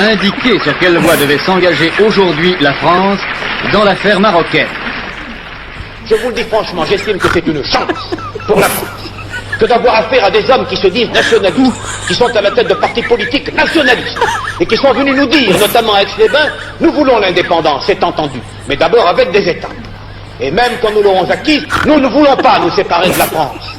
indiqué sur quelle voie devait s'engager aujourd'hui la France dans l'affaire marocaine. Je vous le dis franchement, j'estime que c'est une chance pour la France que d'avoir affaire à des hommes qui se disent nationalistes, qui sont à la tête de partis politiques nationalistes, et qui sont venus nous dire, notamment à Aix-les-Bains, nous voulons l'indépendance, c'est entendu, mais d'abord avec des États. Et même quand nous l'aurons acquise, nous ne voulons pas nous séparer de la France.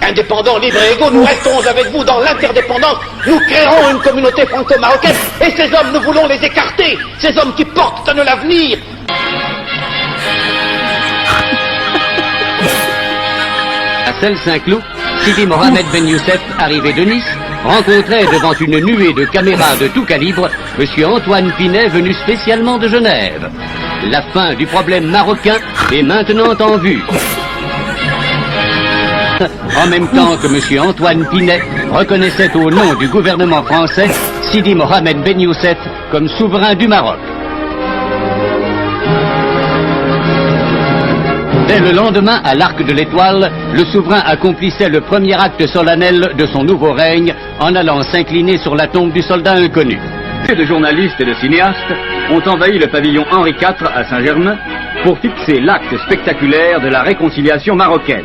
Indépendants, libres et égaux, nous resterons avec vous dans l'interdépendance, nous créerons une communauté franco-marocaine, et ces hommes, nous voulons les écarter, ces hommes qui portent à nous l'avenir. À Celles-Saint-Cloud, Sidi Mohamed Ben Youssef, arrivé de Nice, rencontrait devant une nuée de caméras de tout calibre M. Antoine Pinet, venu spécialement de Genève. La fin du problème marocain est maintenant en vue. En même temps que M. Antoine Pinet reconnaissait au nom du gouvernement français Sidi Mohamed Ben Youssef comme souverain du Maroc. Dès le lendemain, à l'Arc de l'Étoile, le souverain accomplissait le premier acte solennel de son nouveau règne en allant s'incliner sur la tombe du soldat inconnu. De journalistes et de cinéastes ont envahi le pavillon Henri IV à Saint-Germain pour fixer l'acte spectaculaire de la réconciliation marocaine.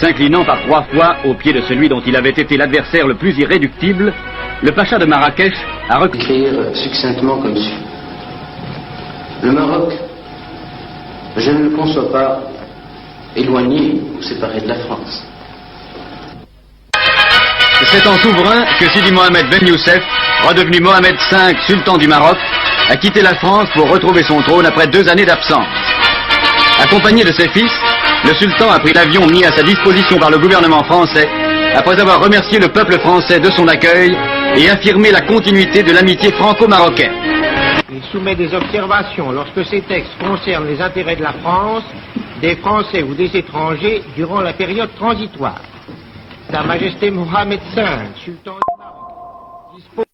S'inclinant par 3 fois au pied de celui dont il avait été l'adversaire le plus irréductible, le pacha de Marrakech a écrire succinctement comme suit. Le Maroc, je ne le conçois pas éloigné ou séparé de la France. C'est en souverain que Sidi Mohamed Ben Youssef, redevenu Mohamed V, sultan du Maroc, a quitté la France pour retrouver son trône après 2 années d'absence. Accompagné de ses fils, le sultan a pris l'avion mis à sa disposition par le gouvernement français, après avoir remercié le peuple français de son accueil et affirmé la continuité de l'amitié franco-marocaine. Il soumet des observations lorsque ces textes concernent les intérêts de la France, des Français ou des étrangers durant la période transitoire. Sa Majesté Mohamed V, sultan du Maroc, dispose